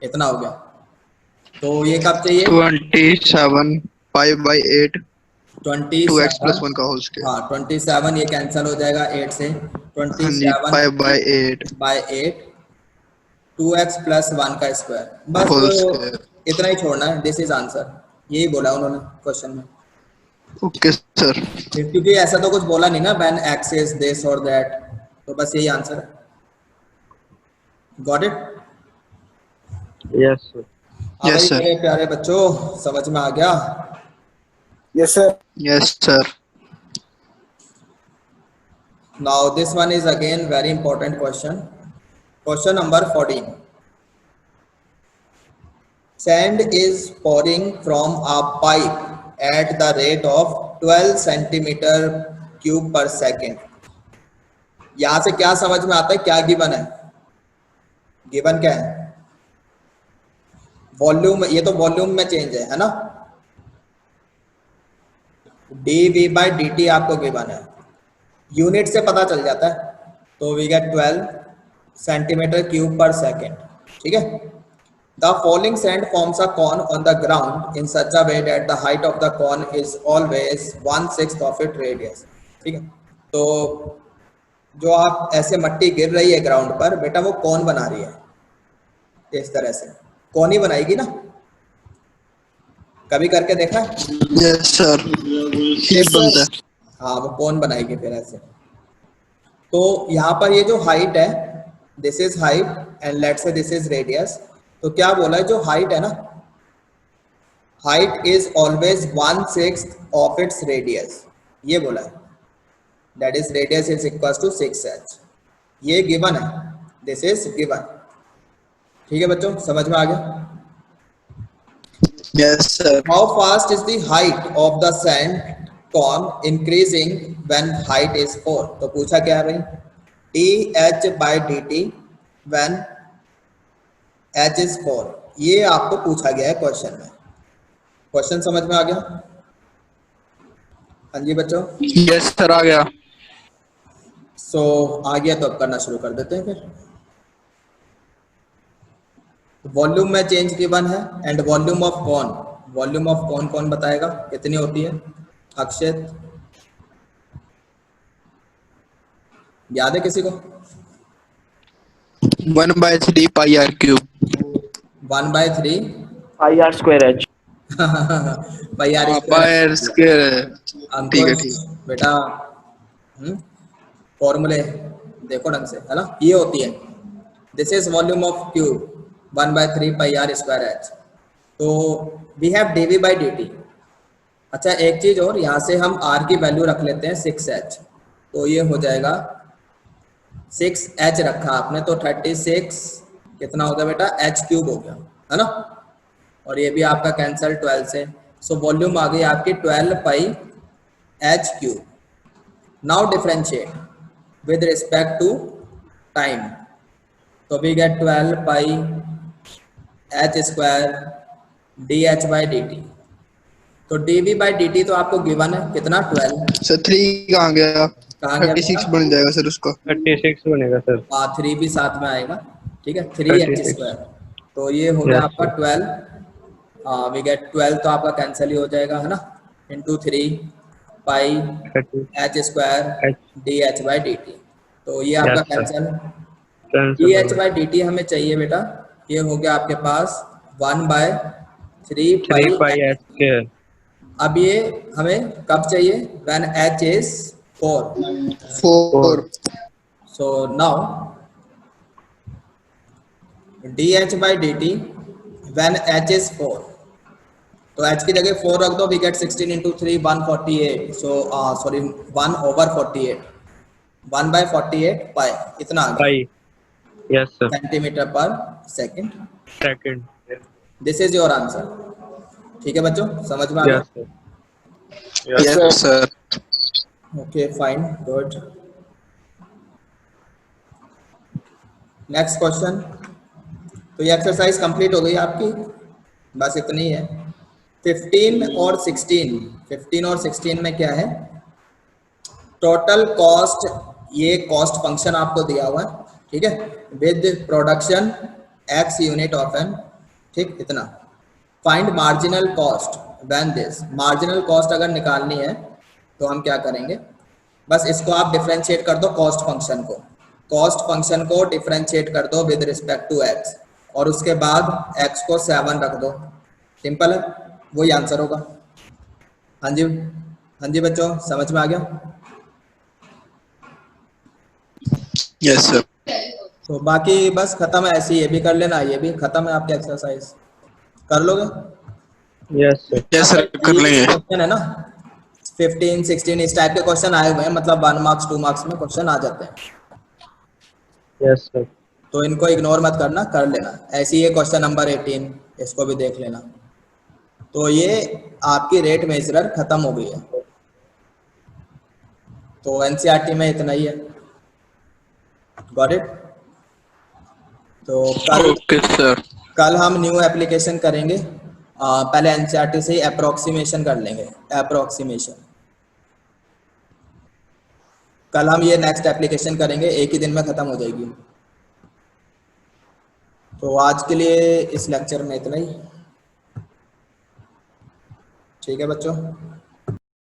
इतना हो गया। तो ये कब चाहिए? 27 π/8 2x+1 27। का होल स्क्वायर। हाँ 27, ये कैंसिल हो जाएगा 8 से। हाँ जी, 27 π/8 बाई 8 2x+1 का स्क्वायर। बस होल स्क्वायर। इतना ही छोड़ना है, दिस इज आंसर। यही बोला उन्होंने क्वेश्चन में, ओके सर। क्योंकि ऐसा तो कुछ बोला नहीं ना व्हेन x इज दिस और दैट, तो बस यही आंसर है। Got it? Yes sir. हाँ भाई यस सर। मेरे प्यारे बच्चों, समझ में आ गया? Yes sir. Yes sir. Now this one is again very important question. Question number 14. Sand is pouring from a pipe at the rate of 12 centimeter cube per second. यहाँ से क्या समझ में आता है, क्या गिवन है? गिवन क्या है? वॉल्यूम, ये तो वॉल्यूम में चेंज है ना? dv/dt आपको गिवन है, यूनिट से पता चल जाता है। तो वी गेट 12 सेंटीमीटर क्यूब पर सेकेंड। ठीक है। The falling sand forms a cone on the ground in such a way that the height of the cone is always 1/6 of it radius. ठीक है। तो जो आप ऐसे मट्टी गिर रही है ग्राउंड पर, बेटा वो कौन बना रही है? इस तरह से कौन ही बनाएगी ना, कभी करके देखा है? यस सर, ही बनता है। हाँ वो कौन बनाएगी फिर ऐसे। तो यहाँ पर ये जो हाइट है, this is height and let's say this is radius. तो क्या बोला है, जो हाइट है ना, height is always 1/6 of its radius, ये बोला है। That is radius is equal to 6h। ये गिवन है, दिस इज गिवन। ठीक है बच्चों, समझ में आ गया? Yes sir. How fast is the height of the sand cone increasing when height is 4? तो पूछा क्या है भाई, dh/dt when h is 4। ये आपको पूछा गया है क्वेश्चन में। क्वेश्चन समझ में आ गया? हाँ जी बच्चों। यस सर, आ गया। सो आ गया तो अब करना शुरू कर देते हैं फिर। वॉल्यूम में चेंज गिवन है and volume of cone, volume of cone कौन बताएगा कितनी होती है? अक्षित, याद है किसी को? 1/3 πr³ 1/3 πr²h। भाई यार πr²। ठीक है, ठीक। बेटा फॉर्मूले देखो ढंग से, है ना? ये होती है, this is volume of cube 1/3 πr²h। तो वी हैव dv/dt। अच्छा एक चीज और, यहाँ से हम r की वैल्यू रख लेते हैं 6h। तो ये हो जाएगा 6h रखा आपने तो 36 कितना हो गया बेटा, h³ हो गया, है ना? और ये भी आपका कैंसल 12 से। सो वॉल्यूम आ गई आपकी 12πh³। Now differentiate with respect to time. तो वी गेट 12πh² dh/dt। तो dv/dt तो आपको गिवन है कितना, 12। सर 3 कहाँ गया? कहाँ गया 36 बेटा? बन जाएगा सर उसका। 36 बनेगा सर। 3 भी साथ में आएगा। ठीक है, 36। 3h²। तो ये हो गया Yes, आपका 12। वी गेट 12 तो आपका कैंसिल ही हो जाएगा, है ना? Into 3πh² dh/dt। तो ये आपका Yes, sir. कैंसिल। dh/dt हमें चाहिए बेटा, ये हो गया आपके पास 1/3 3πh²। अब ये हमें कब चाहिए, when h is 4। 4। So now dh/dt when h is 4, तो h की जगह 4 रख दो, we get 16 into 3 148। so sorry 1/48, 1/48 पाई, इतना आ गया pi. Yes sir. Centimetre per second. Second. This is your answer. ठीक है बच्चों, समझ में आ गया? Yes sir. Yes sir. Okay fine, good. Next question. तो ये एक्सरसाइज कंप्लीट हो गई आपकी, बस इतनी है। 15 और 16 में क्या है, टोटल कॉस्ट, ये कॉस्ट फंक्शन आपको दिया हुआ है, ठीक है, with production x unit of N, ठीक, इतना। Find marginal cost when this, marginal cost अगर निकालनी है तो हम क्या करेंगे, बस इसको आप डिफरेंशिएट कर दो कॉस्ट फंक्शन को, कॉस्ट फंक्शन को डिफरेंशिएट कर दो विद रिस्पेक्ट टू x, और उसके बाद x को 7 रख दो, सिंपल है, वही आंसर होगा। हाँ जी, हाँ जी बच्चों, समझ में आ गया? Yes sir. तो बाकी बस खत्म है, ऐसे ये भी कर लेना, ये भी खत्म है आपकी एक्सरसाइज, कर लोगे? Yes sir. यस सर, कर लेंगे। क्वेश्चन है ना 15, 16 इस टाइप के क्वेश्चन आए हुए हैं, मतलब 1 मार्क्स 2 मार्क्स में क्वेश्चन आ जाते हैं, यस सर। तो इनको इग्नोर मत करना, कर लेना। ऐसे ही ये क्वेश्चन नंबर 18, इसको भी देख लेना। तो ये आपकी रेट मेजरर खत्म हो गई है, तो एनसीईआरटी में इतना ही है, गॉट इट? तो ओके सर। कल हम न्यू एप्लीकेशन करेंगे, पहले एनसीईआरटी से ही अप्रोक्सीमेशन कर लेंगे, अप्रोक्सीमेशन। कल हम ये नेक्स्ट एप्लीकेशन करेंगे, एक ही दिन में खत्म हो जाएगी। तो आज के लिए इस लेक्चर में इतना ही, ठीक है बच्चों?